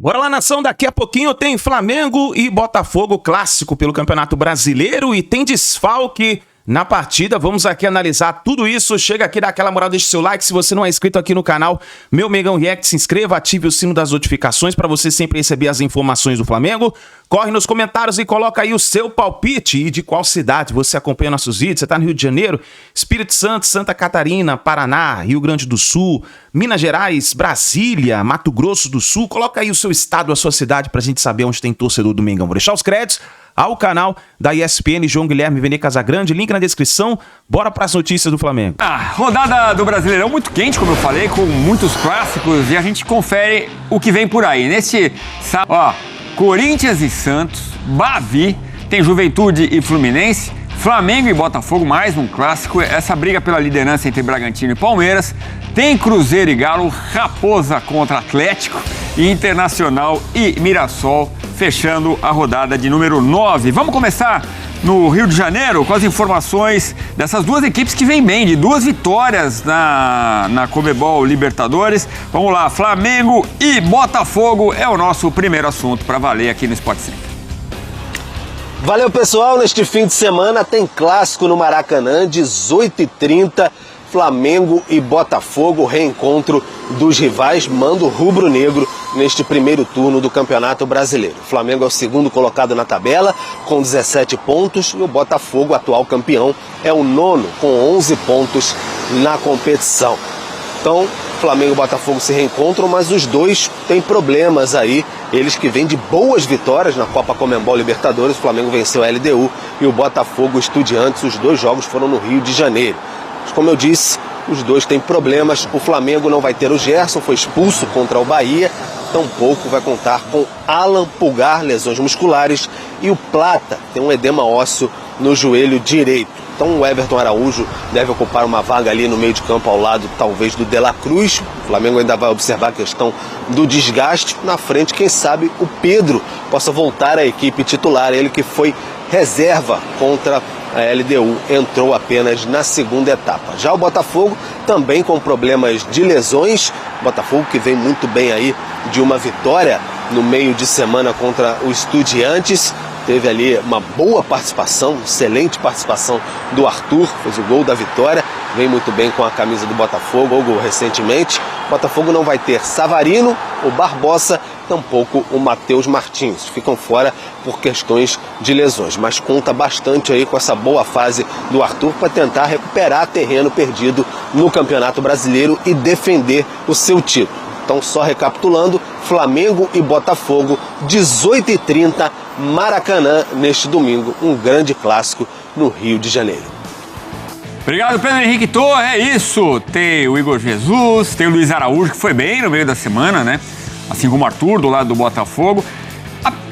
Bora lá, nação, daqui a pouquinho tem Flamengo e Botafogo clássico pelo Campeonato Brasileiro e tem desfalque na partida. Vamos aqui analisar tudo isso. Chega aqui, dá aquela moral, deixa seu like. Se você não é inscrito aqui no canal Meu Mengão React, se inscreva, ative o sino das notificações para você sempre receber as informações do Flamengo. Corre nos comentários e coloca aí o seu palpite e de qual cidade você acompanha nossos vídeos. Você tá no Rio de Janeiro, Espírito Santo, Santa Catarina, Paraná, Rio Grande do Sul, Minas Gerais, Brasília, Mato Grosso do Sul. Coloca aí o seu estado, a sua cidade pra gente saber onde tem torcedor do Mengão. Vou deixar os créditos ao canal da ESPN João Guilherme Vene Casagrande, link na descrição. Bora para as notícias do Flamengo. Rodada do Brasileirão muito quente, como eu falei, com muitos clássicos, e a gente confere o que vem por aí. Neste sábado, Corinthians e Santos, Bavi, tem Juventude e Fluminense, Flamengo e Botafogo, mais um clássico, essa briga pela liderança entre Bragantino e Palmeiras, tem Cruzeiro e Galo, Raposa contra Atlético, e Internacional e Mirassol, fechando a rodada de número 9. Vamos começar no Rio de Janeiro com as informações dessas duas equipes que vêm bem, de duas vitórias na Conmebol Libertadores. Vamos lá, Flamengo e Botafogo é o nosso primeiro assunto para valer aqui no Sport Center. Valeu, pessoal, neste fim de semana tem clássico no Maracanã, 18h30, Flamengo e Botafogo, reencontro dos rivais, mando rubro-negro neste primeiro turno do Campeonato Brasileiro. O Flamengo é o segundo colocado na tabela, com 17 pontos, e o Botafogo, atual campeão, é o nono, com 11 pontos na competição. Então, Flamengo e Botafogo se reencontram, mas os dois têm problemas aí, eles que vêm de boas vitórias na Copa Conmebol Libertadores. O Flamengo venceu a LDU e o Botafogo o Estudiantes, os dois jogos foram no Rio de Janeiro. Mas, como eu disse, os dois têm problemas. O Flamengo não vai ter o Gerson, foi expulso contra o Bahia, tampouco vai contar com Alan Pulgar, lesões musculares, e o Plata tem um edema ósseo no joelho direito. Então o Everton Araújo deve ocupar uma vaga ali no meio de campo ao lado, talvez, do De La Cruz. O Flamengo ainda vai observar a questão do desgaste. Na frente, quem sabe o Pedro possa voltar à equipe titular, ele que foi reserva contra a LDU, entrou apenas na segunda etapa. Já o Botafogo também com problemas de lesões. O Botafogo que vem muito bem aí de uma vitória no meio de semana contra o Estudiantes. Teve ali uma boa participação, excelente participação do Arthur, fez o gol da vitória, vem muito bem com a camisa do Botafogo, gol recentemente. O Botafogo não vai ter Savarino, o Barbosa, tampouco o Matheus Martins. Ficam fora por questões de lesões, mas conta bastante aí com essa boa fase do Arthur para tentar recuperar terreno perdido no Campeonato Brasileiro e defender o seu título. Então, só recapitulando, Flamengo e Botafogo, 18h30, Maracanã, neste domingo, um grande clássico no Rio de Janeiro. Obrigado, Pedro Henrique Torre, é isso. Tem o Igor Jesus, tem o Luiz Araújo, que foi bem no meio da semana, né? Assim como o Arthur, do lado do Botafogo.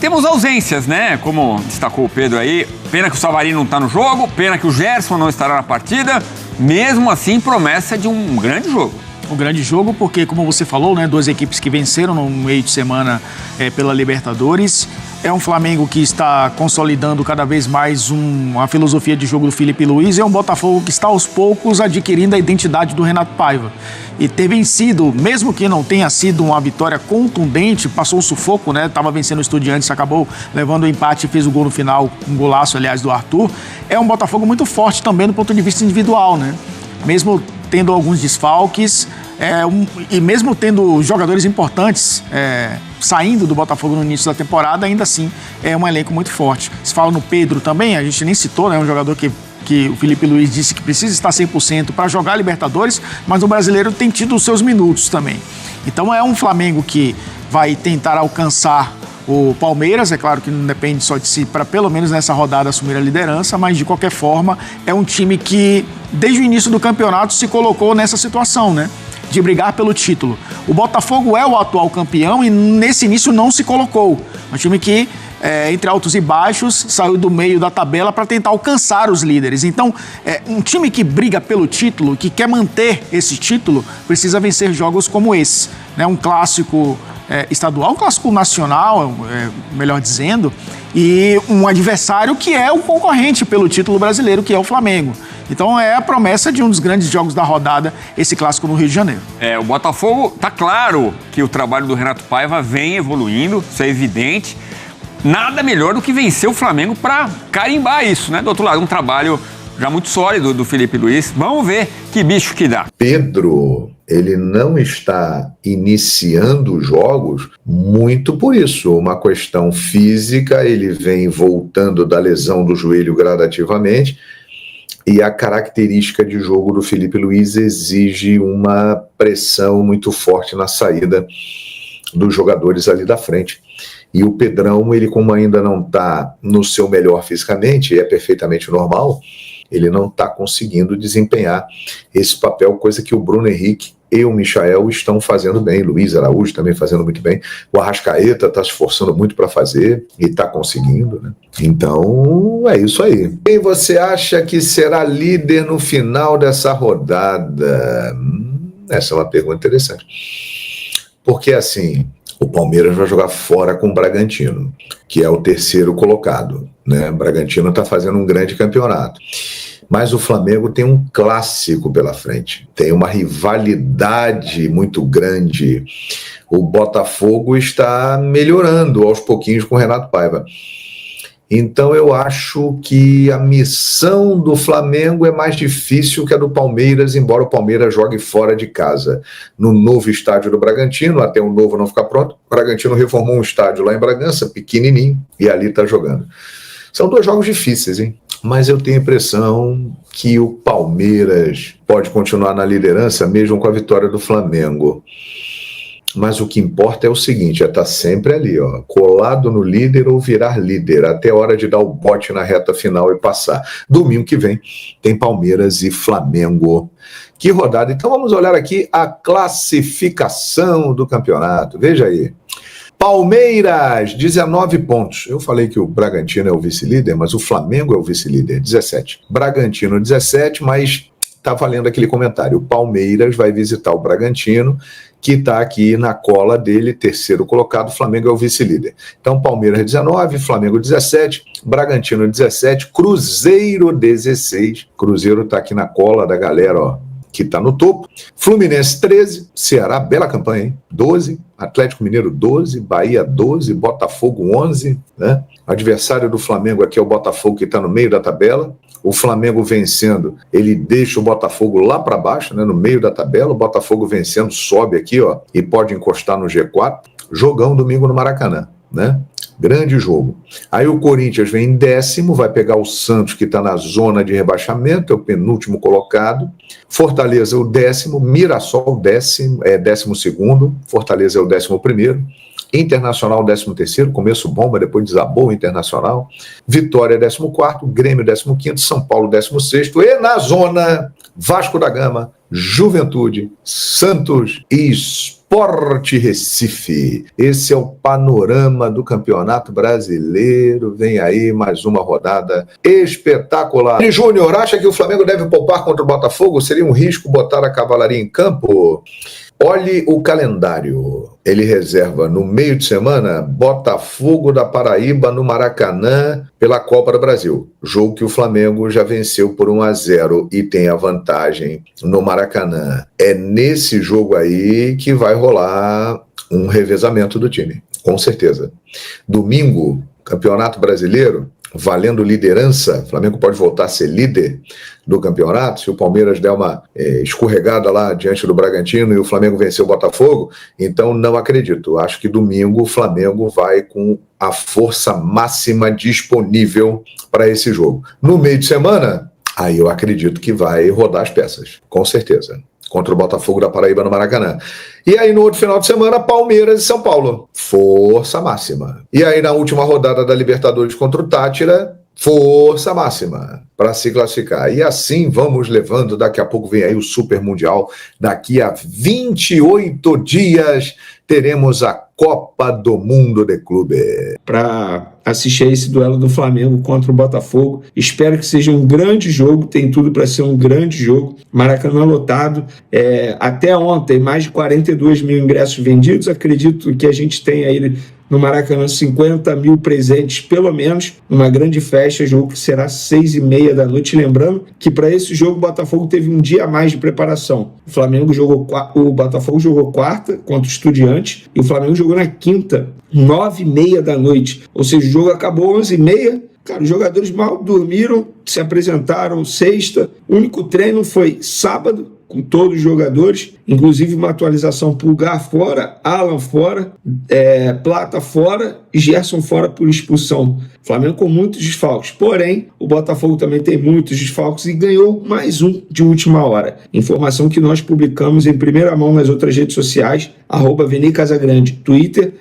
Temos ausências, né? Como destacou o Pedro aí, pena que o Savarino não está no jogo, pena que o Gerson não estará na partida, mesmo assim, promessa de um grande jogo. Um grande jogo porque, como você falou, né, duas equipes que venceram no meio de semana pela Libertadores. É um Flamengo que está consolidando cada vez mais uma filosofia de jogo do Felipe Luiz. É um Botafogo que está aos poucos adquirindo a identidade do Renato Paiva. E ter vencido, mesmo que não tenha sido uma vitória contundente, passou um sufoco, né? Estava vencendo o Estudiantes, acabou levando o empate e fez o gol no final, um golaço, aliás, do Arthur. É um Botafogo muito forte também do ponto de vista individual, né? Mesmo tendo alguns desfalques, e mesmo tendo jogadores importantes saindo do Botafogo no início da temporada, ainda assim é um elenco muito forte. Se fala no Pedro também, a gente nem citou, né? Um jogador que o Felipe Luiz disse que precisa estar 100% para jogar Libertadores, mas o brasileiro tem tido os seus minutos também. Então é um Flamengo que vai tentar alcançar o Palmeiras, é claro que não depende só de si para pelo menos nessa rodada assumir a liderança, mas de qualquer forma é um time que desde o início do campeonato se colocou nessa situação, né? De brigar pelo título. O Botafogo é o atual campeão e nesse início não se colocou. Um time que, entre altos e baixos, saiu do meio da tabela para tentar alcançar os líderes. Então, um time que briga pelo título, que quer manter esse título, precisa vencer jogos como esse, né? Um clássico estadual, um clássico nacional, melhor dizendo, e um adversário que é um concorrente pelo título brasileiro, que é o Flamengo. Então é a promessa de um dos grandes jogos da rodada, esse clássico no Rio de Janeiro. O Botafogo, tá claro que o trabalho do Renato Paiva vem evoluindo, isso é evidente. Nada melhor do que vencer o Flamengo para carimbar isso, né? Do outro lado, um trabalho já muito sólido do Felipe Luiz. Vamos ver que bicho que dá. Pedro, ele não está iniciando os jogos muito por isso. Uma questão física, ele vem voltando da lesão do joelho gradativamente e a característica de jogo do Felipe Luiz exige uma pressão muito forte na saída dos jogadores ali da frente. E o Pedrão, ele como ainda não está no seu melhor fisicamente, é perfeitamente normal, ele não está conseguindo desempenhar esse papel, coisa que o Bruno Henrique e o Michael estão fazendo bem, Luiz Araújo também fazendo muito bem, o Arrascaeta está se esforçando muito para fazer e está conseguindo, né? Então é isso aí. Quem você acha que será líder no final dessa rodada? Essa é uma pergunta interessante, porque assim, o Palmeiras vai jogar fora com o Bragantino, que é o terceiro colocado, né? O Bragantino está fazendo um grande campeonato. Mas o Flamengo tem um clássico pela frente, tem uma rivalidade muito grande. O Botafogo está melhorando aos pouquinhos com o Renato Paiva. Então eu acho que a missão do Flamengo é mais difícil que a do Palmeiras, embora o Palmeiras jogue fora de casa. No novo estádio do Bragantino, até o novo não ficar pronto, o Bragantino reformou um estádio lá em Bragança, pequenininho, e ali está jogando. São dois jogos difíceis, hein? Mas eu tenho a impressão que o Palmeiras pode continuar na liderança mesmo com a vitória do Flamengo. Mas o que importa é o seguinte, é estar sempre ali, ó, colado no líder ou virar líder, até a hora de dar o bote na reta final e passar. Domingo que vem tem Palmeiras e Flamengo. Que rodada! Então vamos olhar aqui a classificação do campeonato. Veja aí. Palmeiras, 19 pontos. Eu falei que o Bragantino é o vice-líder, mas o Flamengo é o vice-líder, 17. Bragantino, 17, mas tá valendo aquele comentário. O Palmeiras vai visitar o Bragantino, que está aqui na cola dele, terceiro colocado, o Flamengo é o vice-líder. Então, Palmeiras 19, Flamengo 17, Bragantino 17, Cruzeiro 16. Cruzeiro está aqui na cola da galera, ó, que está no topo. Fluminense 13, Ceará, bela campanha, hein? 12, Atlético Mineiro 12, Bahia 12, Botafogo 11, né? Adversário do Flamengo aqui é o Botafogo, que está no meio da tabela. O Flamengo vencendo, ele deixa o Botafogo lá para baixo, né, no meio da tabela. O Botafogo vencendo sobe aqui, ó, e pode encostar no G4. Jogão domingo no Maracanã, né? Grande jogo. Aí o Corinthians vem em 10º, vai pegar o Santos, que está na zona de rebaixamento, é o penúltimo colocado. Fortaleza é o 10º, Mirassol 12º, Fortaleza é o 11º. Internacional 13º, começo bom, mas depois desabou o Internacional. Vitória 14º, Grêmio 15º, São Paulo 16º. E na zona, Vasco da Gama, Juventude, Santos e Sport Recife. Esse é o panorama do Campeonato Brasileiro. Vem aí mais uma rodada espetacular. E Júnior, acha que o Flamengo deve poupar contra o Botafogo? Seria um risco botar a cavalaria em campo? Olhe o calendário. Ele reserva no meio de semana Botafogo da Paraíba no Maracanã pela Copa do Brasil. Jogo que o Flamengo já venceu por 1-0 e tem a vantagem no Maracanã. É nesse jogo aí que vai rolar um revezamento do time, com certeza. Domingo, Campeonato Brasileiro, valendo liderança, o Flamengo pode voltar a ser líder do campeonato, se o Palmeiras der uma escorregada lá diante do Bragantino e o Flamengo vencer o Botafogo, então não acredito. Acho que domingo o Flamengo vai com a força máxima disponível para esse jogo. No meio de semana, aí eu acredito que vai rodar as peças, com certeza, contra o Botafogo da Paraíba no Maracanã. E aí no outro final de semana, Palmeiras e São Paulo. Força máxima. E aí na última rodada da Libertadores contra o Tátira, força máxima para se classificar. E assim vamos levando, daqui a pouco vem aí o Super Mundial. Daqui a 28 dias teremos a Copa do Mundo de Clube. Para assistir a esse duelo do Flamengo contra o Botafogo. Espero que seja um grande jogo, tem tudo para ser um grande jogo. Maracanã lotado. Até ontem, mais de 42 mil ingressos vendidos. Acredito que a gente tem aí no Maracanã, 50 mil presentes, pelo menos, numa grande festa, jogo que será 6h30 da noite. Lembrando que para esse jogo o Botafogo teve um dia a mais de preparação. O Botafogo jogou quarta contra o Estudiantes e o Flamengo jogou na quinta, 9h30 da noite. Ou seja, o jogo acabou 11h30. Cara, os jogadores mal dormiram, se apresentaram sexta. O único treino foi sábado, com todos os jogadores, inclusive uma atualização: Pulgar fora, Alan fora, Plata fora e Gerson fora por expulsão. Flamengo com muitos desfalques, porém o Botafogo também tem muitos desfalques e ganhou mais um de última hora. Informação que nós publicamos em primeira mão nas outras redes sociais, @VeneiCasagrande, Twitter,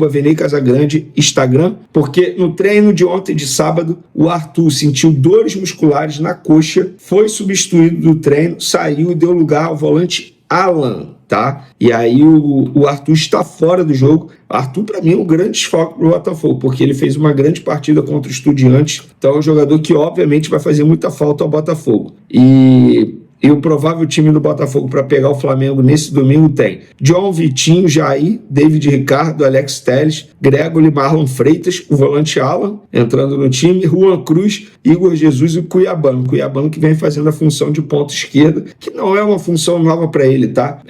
@VeneiCasagrande, Instagram, porque no treino de ontem, de sábado, o Arthur sentiu dores musculares na coxa, foi substituído do treino, saiu e deu lugar ao volante Alan, tá? E aí o Arthur está fora do jogo. Arthur, para mim, é um grande desfalque pro Botafogo, porque ele fez uma grande partida contra o Estudiantes, então é um jogador que obviamente vai fazer muita falta ao Botafogo. E o provável time do Botafogo para pegar o Flamengo nesse domingo tem John, Vitinho, Jair, David Ricardo, Alex Telles, Gregory, Marlon Freitas, o volante Alan entrando no time, Juan Cruz, Igor Jesus e o Cuiabano. Cuiabano que vem fazendo a função de ponta esquerda, que não é uma função nova para ele, tá?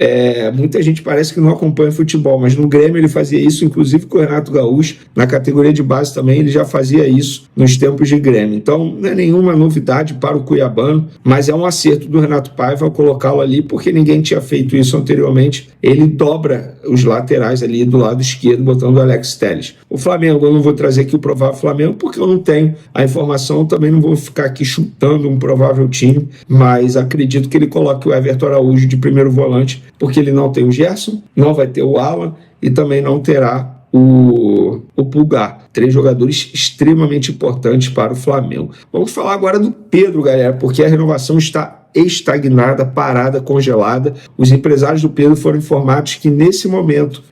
Muita gente parece que não acompanha futebol, mas no Grêmio ele fazia isso, inclusive com o Renato Gaúcho. Na categoria de base também ele já fazia isso nos tempos de Grêmio. Então não é nenhuma novidade para o Cuiabano, mas é um acerto do Renato Paiva ao colocá-lo ali, porque ninguém tinha feito isso anteriormente. Ele dobra os laterais ali do lado esquerdo, botando o Alex Telles. O Flamengo, eu não vou trazer aqui o provável Flamengo, porque eu não tenho a informação, também não vou ficar aqui chutando um provável time, mas acredito que ele coloque o Everton Araújo de primeiro volante, porque ele não tem o Gerson, não vai ter o Alan e também não terá o Pulgar. 3 jogadores extremamente importantes para o Flamengo. Vamos falar agora do Pedro, galera, porque a renovação está estagnada, parada, congelada. Os empresários do Pedro foram informados que nesse momento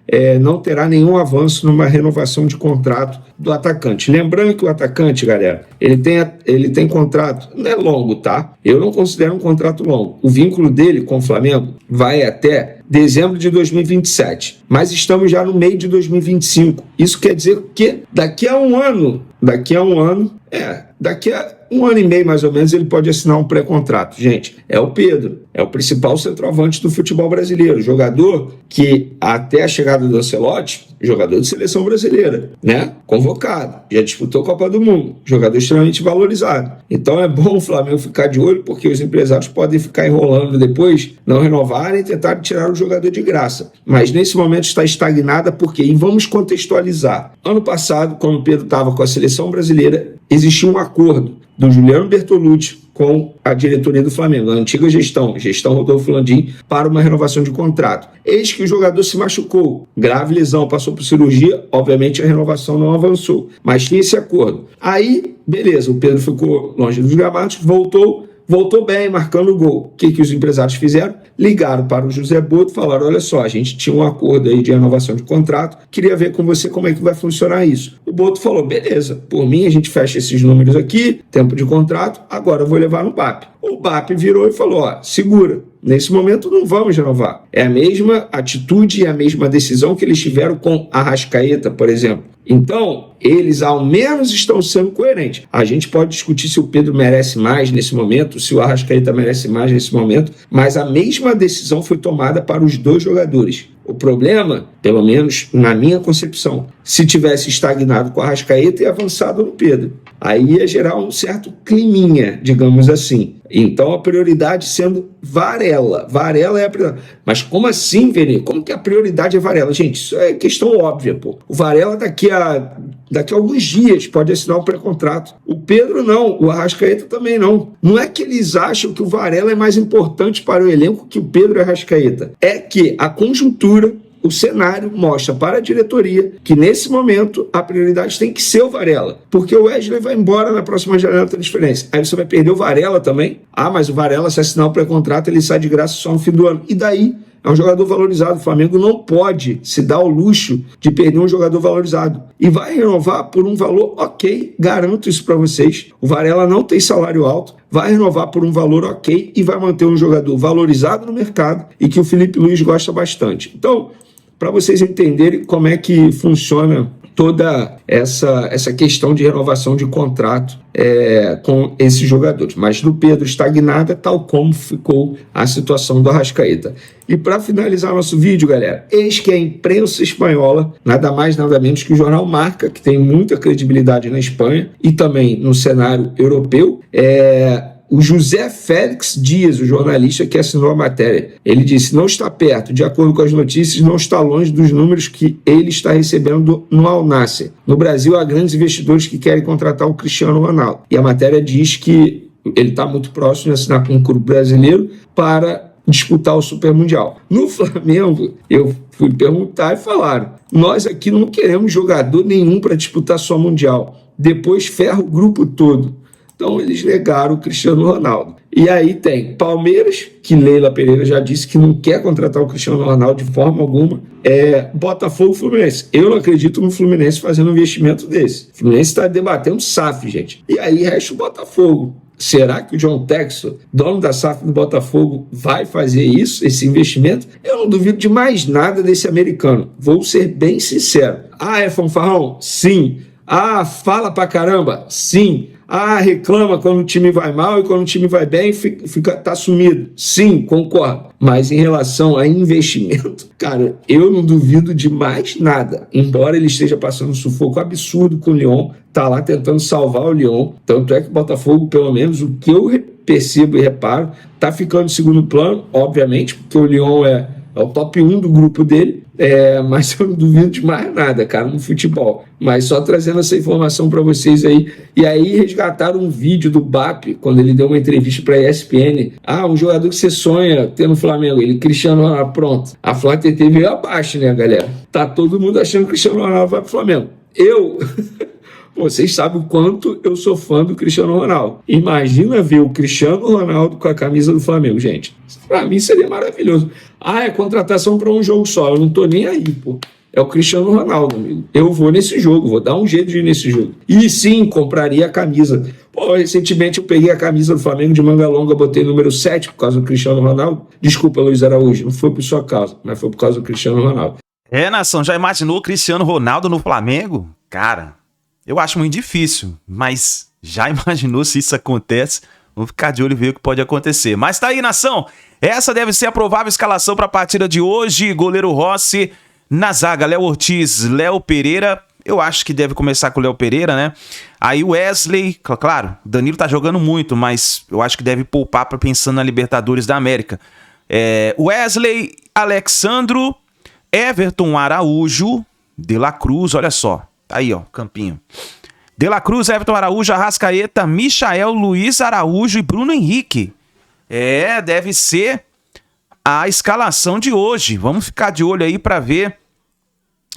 não terá nenhum avanço numa renovação de contrato do atacante. Lembrando que o atacante, galera, ele tem contrato, não é longo, tá? Eu não considero um contrato longo. O vínculo dele com o Flamengo vai até dezembro de 2027, mas estamos já no meio de 2025. Isso quer dizer que daqui a um ano e meio mais ou menos ele pode assinar um pré-contrato. Gente, é o Pedro, é o principal centroavante do futebol brasileiro, jogador que até a chegada do Ancelotti, jogador de seleção brasileira, né? Convocado, já disputou a Copa do Mundo, jogador extremamente valorizado. Então é bom o Flamengo ficar de olho, porque os empresários podem ficar enrolando depois, não renovarem e tentar tirar o jogador de graça. Mas nesse momento está estagnada, porque, e vamos contextualizar, ano passado, quando o Pedro estava com a seleção brasileira, existia um acordo do Juliano Bertolucci com a diretoria do Flamengo, a antiga gestão Rodolfo Landim, para uma renovação de contrato. Eis que o jogador se machucou, grave lesão, passou por cirurgia, obviamente a renovação não avançou, mas tinha esse acordo. Aí, beleza, o Pedro ficou longe dos gramados, voltou bem, marcando o gol. O que os empresários fizeram? Ligaram para o José Boto e falaram: olha só, a gente tinha um acordo aí de renovação de contrato, queria ver com você como é que vai funcionar isso. O Boto falou: beleza, por mim a gente fecha esses números aqui, tempo de contrato, agora eu vou levar no BAP. O BAP virou e falou: ó, segura, nesse momento não vamos renovar. É a mesma atitude e a mesma decisão que eles tiveram com a Arrascaeta, por exemplo. Então, eles ao menos estão sendo coerentes. A gente pode discutir se o Pedro merece mais nesse momento, se o Arrascaeta merece mais nesse momento, mas a mesma decisão foi tomada para os dois jogadores. O problema, pelo menos na minha concepção, se tivesse estagnado com o Arrascaeta e avançado no Pedro, aí ia gerar um certo climinha, digamos assim. Então a prioridade sendo Varela. Varela é a prioridade. Mas como assim, Vene? Como que a prioridade é Varela? Gente, isso é questão óbvia, pô. O Varela daqui a alguns dias pode assinar um pré-contrato. O Pedro não, o Arrascaeta também não. Não é que eles acham que o Varela é mais importante para o elenco que o Pedro e o Arrascaeta. É que a conjuntura, o cenário mostra para a diretoria que nesse momento a prioridade tem que ser o Varela, porque o Wesley vai embora na próxima janela de transferência. Aí você vai perder o Varela também. Ah, mas o Varela, se assinar o pré-contrato, ele sai de graça só no fim do ano. E daí? É um jogador valorizado. O Flamengo não pode se dar o luxo de perder um jogador valorizado. E vai renovar por um valor ok, garanto isso para vocês. O Varela não tem salário alto, vai renovar por um valor ok e vai manter um jogador valorizado no mercado e que o Felipe Luiz gosta bastante. Então, para vocês entenderem como é que funciona toda essa questão de renovação de contrato com esses jogadores. Mas no Pedro estagnada, tal como ficou a situação do Arrascaeta. E para finalizar nosso vídeo, galera, eis que a imprensa espanhola, nada mais nada menos que o jornal Marca, que tem muita credibilidade na Espanha e também no cenário europeu, o José Félix Dias, o jornalista que assinou a matéria, ele disse: não está perto, de acordo com as notícias, não está longe dos números que ele está recebendo no Al Nassr. No Brasil, há grandes investidores que querem contratar o Cristiano Ronaldo. E a matéria diz que ele está muito próximo de assinar com um clube brasileiro para disputar o Super Mundial. No Flamengo, eu fui perguntar e falaram: nós aqui não queremos jogador nenhum para disputar só Mundial. Depois ferra o grupo todo. Então eles negaram o Cristiano Ronaldo. E aí tem Palmeiras, que Leila Pereira já disse que não quer contratar o Cristiano Ronaldo de forma alguma. Botafogo e Fluminense. Eu não acredito no Fluminense fazendo um investimento desse. O Fluminense está debatendo SAF, gente. E aí resta o Botafogo. Será que o John Textor, dono da SAF do Botafogo, vai fazer isso, esse investimento? Eu não duvido de mais nada desse americano. Vou ser bem sincero. É fanfarrão? Sim. Fala pra caramba? Sim. Reclama quando o time vai mal e quando o time vai bem tá sumido. Sim, concordo. Mas em relação a investimento, cara, eu não duvido de mais nada. Embora ele esteja passando um sufoco absurdo com o Lyon, tá lá tentando salvar o Lyon. Tanto é que o Botafogo, pelo menos o que eu percebo e reparo, tá ficando em segundo plano, obviamente, porque o Lyon é o top 1 do grupo dele, mas eu não duvido de mais nada, cara, no futebol. Mas só trazendo essa informação para vocês aí. E aí resgataram um vídeo do BAP, quando ele deu uma entrevista para a ESPN. Um jogador que você sonha ter no Flamengo, ele, Cristiano Ronaldo, pronto. A Flá TT veio abaixo, né, galera? Tá todo mundo achando que o Cristiano Ronaldo vai pro Flamengo. Vocês sabem o quanto eu sou fã do Cristiano Ronaldo. Imagina ver o Cristiano Ronaldo com a camisa do Flamengo, gente. Pra mim seria maravilhoso. É contratação para um jogo só. Eu não tô nem aí, pô. É o Cristiano Ronaldo, amigo. Eu vou nesse jogo, vou dar um jeito de ir nesse jogo. E sim, compraria a camisa. Recentemente eu peguei a camisa do Flamengo de manga longa, botei número 7 por causa do Cristiano Ronaldo. Desculpa, Luiz Araújo, não foi por sua causa, mas foi por causa do Cristiano Ronaldo. Nação, já imaginou o Cristiano Ronaldo no Flamengo? Cara, eu acho muito difícil, mas já imaginou se isso acontece? Vamos ficar de olho e ver o que pode acontecer. Mas tá aí, nação. Essa deve ser a provável escalação para a partida de hoje. Goleiro Rossi, na zaga, Léo Ortiz, Léo Pereira. Eu acho que deve começar com o Léo Pereira, né? Aí o Wesley, claro, o Danilo tá jogando muito, mas eu acho que deve poupar para pensando na Libertadores da América. Wesley, Alexandro, Everton Araújo, De La Cruz, olha só. Tá aí, ó, campinho. De La Cruz, Everton Araújo, Arrascaeta, Michael, Luiz Araújo e Bruno Henrique. Deve ser a escalação de hoje. Vamos ficar de olho aí para ver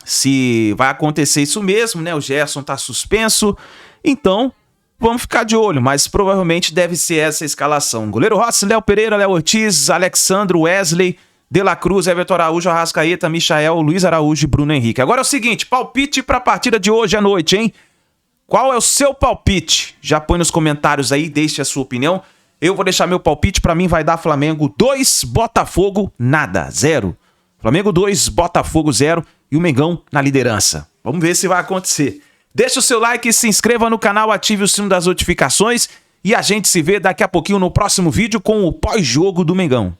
se vai acontecer isso mesmo, né? O Gerson tá suspenso, então vamos ficar de olho, mas provavelmente deve ser essa a escalação. Goleiro Rossi, Léo Pereira, Léo Ortiz, Alexandro, Wesley, De La Cruz, Everton Araújo, Arrascaeta, Michael, Luiz Araújo e Bruno Henrique. Agora é o seguinte, palpite para a partida de hoje à noite, hein? Qual é o seu palpite? Já põe nos comentários aí, deixe a sua opinião. Eu vou deixar meu palpite, para mim vai dar Flamengo 2, Botafogo nada, 0. Flamengo 2, Botafogo 0 e o Mengão na liderança. Vamos ver se vai acontecer. Deixa o seu like, se inscreva no canal, ative o sino das notificações e a gente se vê daqui a pouquinho no próximo vídeo com o pós-jogo do Mengão.